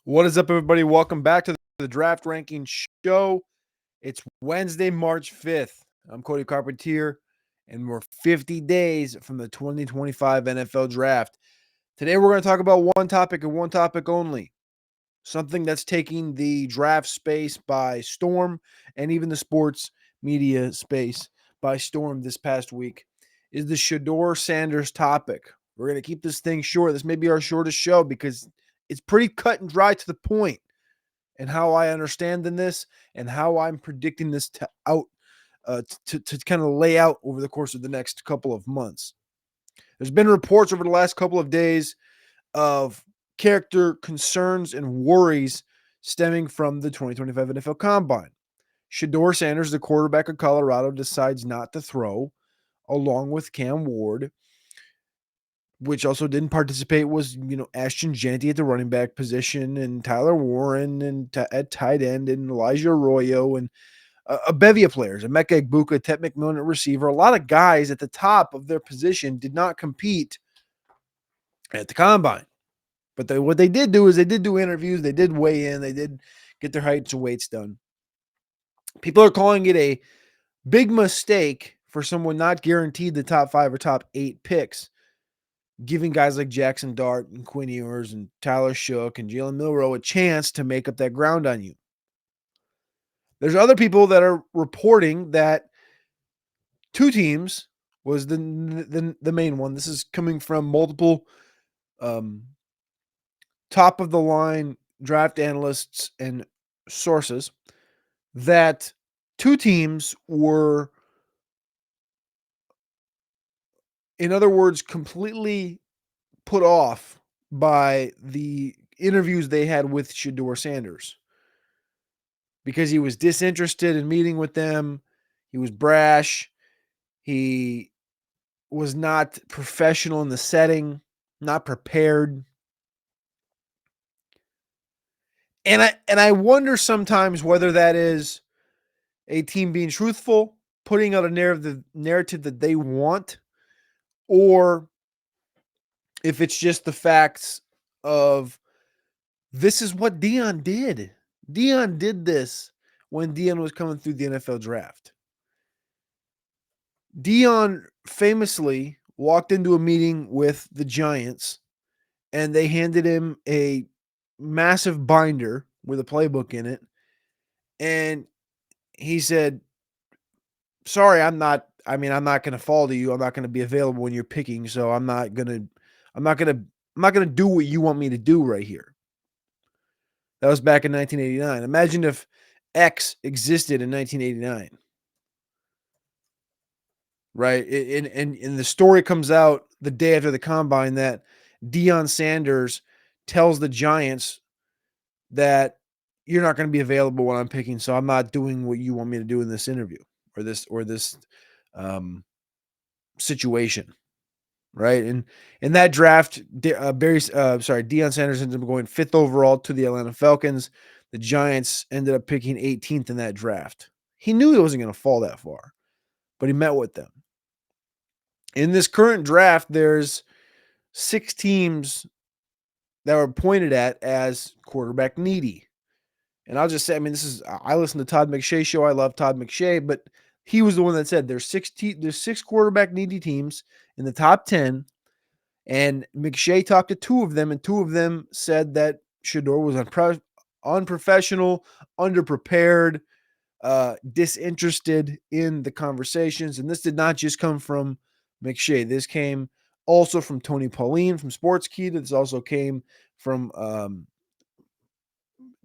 What is up, everybody? Welcome back to the Draft Ranking Show. It's Wednesday, March 5th. I'm Cody Carpentier, and we're 50 days from the 2025 NFL Draft. Today, we're going to talk about one topic and one topic only. Something that's taking the draft space by storm and even the sports media space by storm this past week is the Shedeur Sanders topic. We're going to keep this thing short. This may be our shortest show because it's pretty cut and dry to the point, and how I understand in this and how I'm predicting this to kind of lay out over the course of the next couple of months. There's been reports over the last couple of days of character concerns and worries stemming from the 2025 NFL Combine. Shedeur Sanders, the quarterback of Colorado, decides not to throw, along with Cam Ward, which also didn't participate, was, Ashton Jeanty at the running back position, and Tyler Warren and at tight end, and Elijah Arroyo, and a bevy of players, Emeka Egbuka, Ted McMillan at receiver. A lot of guys at the top of their position did not compete at the Combine. But what they did do is they did do interviews, they did weigh in, they did get their heights and weights done. People are calling it a big mistake for someone not guaranteed the top 5 or top 8 picks, giving guys like Jackson Dart and Quinn Ewers and Tyler Shook and Jalen Milroe a chance to make up that ground on you. There's other people that are reporting that two teams was the main one. This is coming from multiple top of the line draft analysts and sources, that two teams were, in other words, completely put off by the interviews they had with Shedeur Sanders, because he was disinterested in meeting with them. He was brash. He was not professional in the setting, not prepared. And I wonder sometimes whether that is a team being truthful, putting out a narrative that they want, or if it's just the facts of this is what Deion did. Deion did this when Deion was coming through the NFL draft. Deion famously walked into a meeting with the Giants, and they handed him a massive binder with a playbook in it. And he said, sorry, I'm not going to fall to you. I'm not going to be available when you're picking. So I'm not going to do what you want me to do right here. That was back in 1989. Imagine if X existed in 1989. Right. And the story comes out the day after the Combine that Deion Sanders tells the Giants that you're not going to be available when I'm picking, so I'm not doing what you want me to do in this interview or this situation, right? And in that draft, Deion Sanders ended up going 5th overall to the Atlanta Falcons. The Giants ended up picking 18th in that draft. He knew he wasn't going to fall that far, but he met with them. In this current draft, there's 6 teams that were pointed at as quarterback needy. And I'll just say, I listen to Todd McShay show. I love Todd McShay, but he was the one that said there's 6 quarterback needy teams in the top 10. And McShay talked to 2 of them, and 2 of them said that Shedeur was unprofessional, underprepared, disinterested in the conversations. And this did not just come from McShay. This came also from Tony Pauline from Sportskeeda. This also came from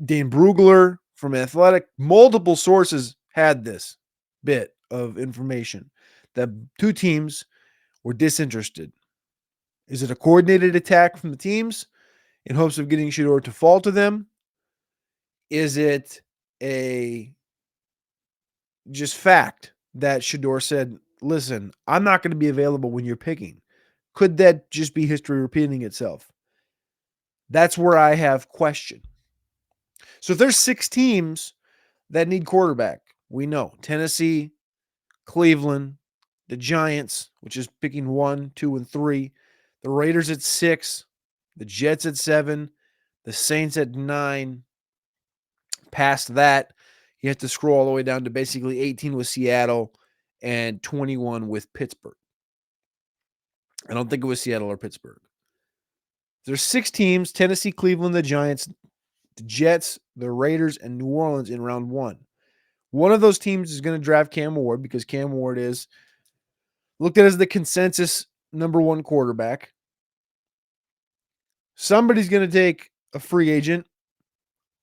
Dan Brugler from Athletic. Multiple sources had this bit of information that 2 teams were disinterested. Is it a coordinated attack from the teams in hopes of getting Shedeur to fall to them? Is it a just fact that Shedeur said, listen, I'm not going to be available when you're picking? Could that just be history repeating itself? That's where I have question. So if there's 6 teams that need quarterback, we know Tennessee, Cleveland, the Giants, which is picking 1, 2, and 3, the Raiders at 6, the Jets at 7, The Saints at 9. Past that, you have to scroll all the way down to basically 18 with Seattle and 21 with Pittsburgh. I don't think it was Seattle or Pittsburgh. There's 6 teams: Tennessee, Cleveland, the Giants, the Jets, the Raiders, and New Orleans in round 1. One of those teams is going to draft Cam Ward because Cam Ward is looked at as the consensus number 1 quarterback. Somebody's going to take a free agent.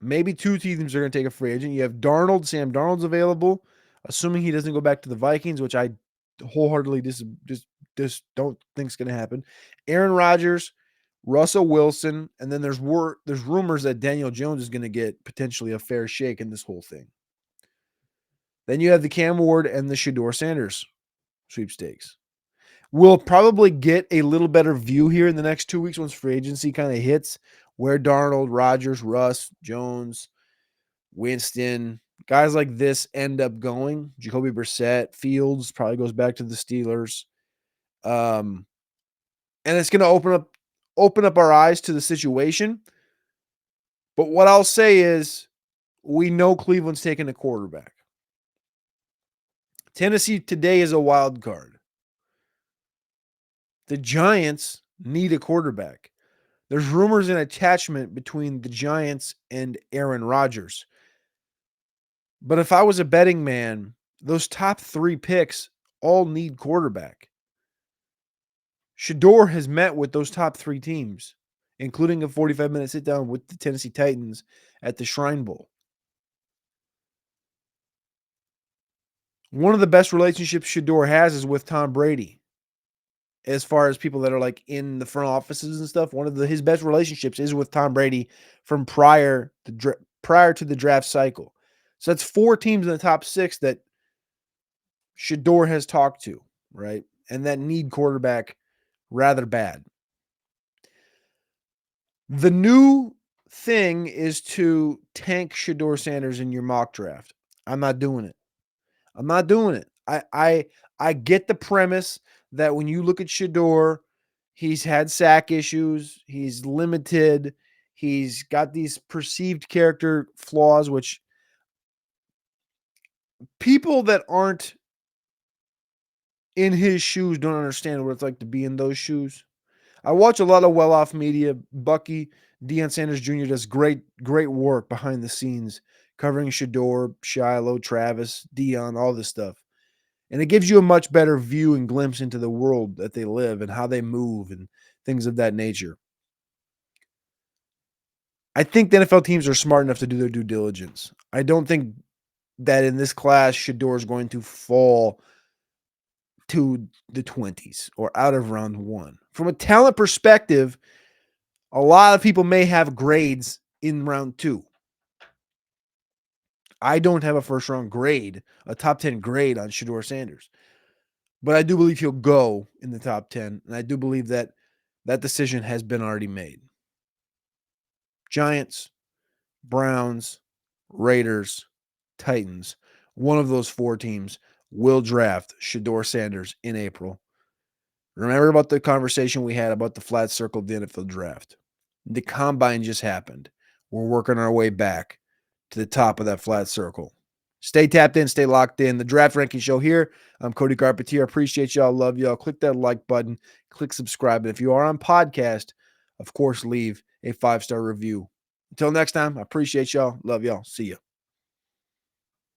Maybe 2 teams are going to take a free agent. You have Darnold. Sam Darnold's available, assuming he doesn't go back to the Vikings, which I wholeheartedly just don't think is going to happen. Aaron Rodgers, Russell Wilson, and then there's rumors that Daniel Jones is going to get potentially a fair shake in this whole thing. Then you have the Cam Ward and the Shedeur Sanders sweepstakes. We'll probably get a little better view here in the next 2 weeks once free agency kind of hits, where Darnold, Rodgers, Russ, Jones, Winston, guys like this end up going. Jacoby Brissett, Fields probably goes back to the Steelers. And it's going to open up our eyes to the situation. But what I'll say is we know Cleveland's taking a quarterback. Tennessee today is a wild card. The Giants need a quarterback. There's rumors and attachment between the Giants and Aaron Rodgers. But if I was a betting man, those top 3 picks all need quarterback. Shedeur has met with those top 3 teams, including a 45-minute sit-down with the Tennessee Titans at the Shrine Bowl. One of the best relationships Shedeur has is with Tom Brady. As far as people that are like in the front offices and stuff, one of his best relationships is with Tom Brady from prior to the draft cycle. So that's 4 teams in the top 6 that Shedeur has talked to, right? And that need quarterback rather bad. The new thing is to tank Shedeur Sanders in your mock draft. I'm not doing it. I get the premise that when you look at Shedeur, he's had sack issues, he's limited, he's got these perceived character flaws, which people that aren't in his shoes don't understand what it's like to be in those shoes. I watch a lot of well-off media. Bucky, Deion Sanders Jr. does great work behind the scenes, covering Shedeur, Shiloh, Travis, Deion, all this stuff. And it gives you a much better view and glimpse into the world that they live and how they move and things of that nature. I think the NFL teams are smart enough to do their due diligence. I don't think that in this class, Shedeur is going to fall to the 20s or out of round 1. From a talent perspective, a lot of people may have grades in round 2. I don't have a first round grade, a top 10 grade on Shedeur Sanders. But I do believe he'll go in the top 10, and I do believe that that decision has been already made. Giants, Browns, Raiders, Titans, one of those 4 teams will draft Shedeur Sanders in April. Remember about the conversation we had about the flat circle of the NFL draft. The combine just happened. We're working our way back to the top of that flat circle. Stay tapped in, stay locked in. The Draft Ranking Show here. I'm Cody Carpentier. Appreciate y'all. Love y'all. Click that like button. Click subscribe. And if you are on podcast, of course, leave a 5-star review. Until next time, I appreciate y'all. Love y'all. See ya.